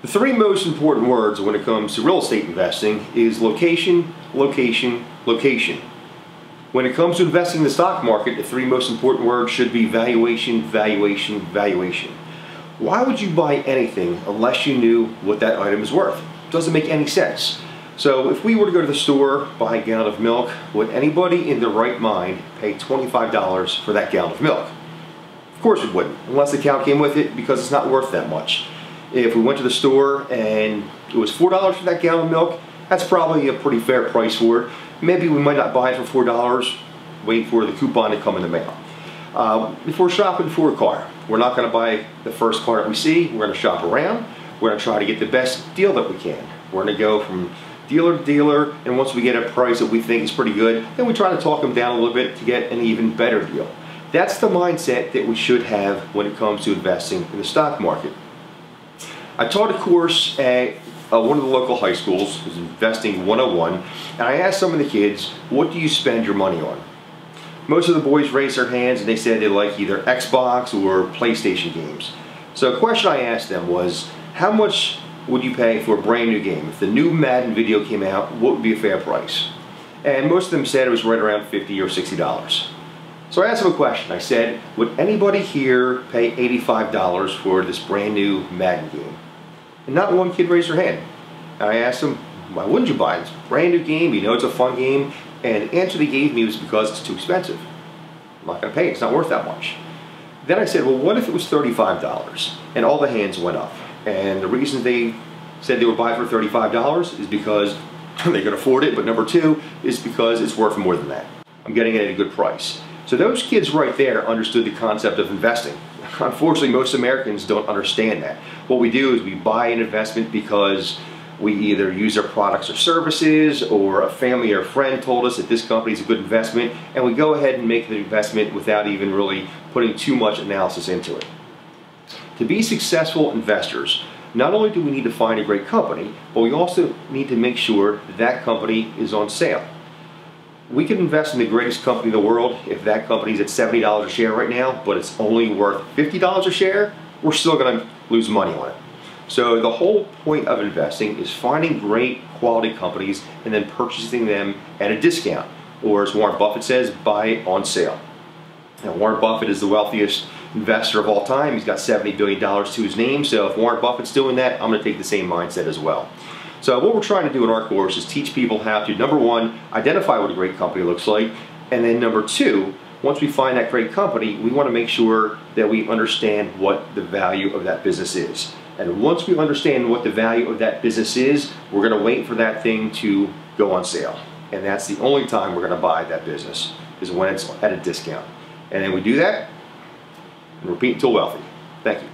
The three most important words when it comes to real estate investing is location, location, location. When it comes to investing in the stock market, the three most important words should be valuation, valuation, valuation. Why would you buy anything unless you knew what that item is worth? It doesn't make any sense. So if we were to go to the store, buy a gallon of milk, would anybody in their right mind pay $25 for that gallon of milk? Of course we wouldn't, unless the cow came with it, because it's not worth that much. If we went to the store and it was $4 for that gallon of milk, that's probably a pretty fair price for it. Maybe we might not buy it for $4, wait for the coupon to come in the mail. If we're shopping for a car, we're not going to buy the first car that we see. We're going to shop around. We're going to try to get the best deal that we can. We're going to go from dealer to dealer, and once we get a price that we think is pretty good, then we try to talk them down a little bit to get an even better deal. That's the mindset that we should have when it comes to investing in the stock market. I taught a course at one of the local high schools, it was Investing 101, and I asked some of the kids, what do you spend your money on? Most of the boys raised their hands and they said they like either Xbox or PlayStation games. So a question I asked them was, how much would you pay for a brand new game? If the new Madden video came out, what would be a fair price? And most of them said it was right around $50 or $60. So I asked them a question. I said, would anybody here pay $85 for this brand new Madden game? And not one kid raised their hand. And I asked them, why wouldn't you buy it? It's a brand new game, you know it's a fun game. And the answer they gave me was because it's too expensive. I'm not going to pay it, it's not worth that much. Then I said, well, what if it was $35? And all the hands went up. And the reason they said they would buy it for $35 is because they could afford it, but number two is because it's worth more than that. I'm getting it at a good price. So those kids right there understood the concept of investing. Unfortunately, most Americans don't understand that. What we do is we buy an investment because we either use their products or services, or a family or a friend told us that this company is a good investment, and we go ahead and make the investment without even really putting too much analysis into it. To be successful investors, not only do we need to find a great company, but we also need to make sure that company is on sale. We could invest in the greatest company in the world. If that company is at $70 a share right now, but it's only worth $50 a share, we're still going to lose money on it. So the whole point of investing is finding great quality companies and then purchasing them at a discount. Or as Warren Buffett says, buy it on sale. Now, Warren Buffett is the wealthiest investor of all time. He's got $70 billion to his name. So if Warren Buffett's doing that, I'm going to take the same mindset as well. So what we're trying to do in our course is teach people how to, number one, identify what a great company looks like, and then number two, once we find that great company, we want to make sure that we understand what the value of that business is. And once we understand what the value of that business is, we're going to wait for that thing to go on sale. And that's the only time we're going to buy that business, is when it's at a discount. And then we do that and repeat until wealthy. Thank you.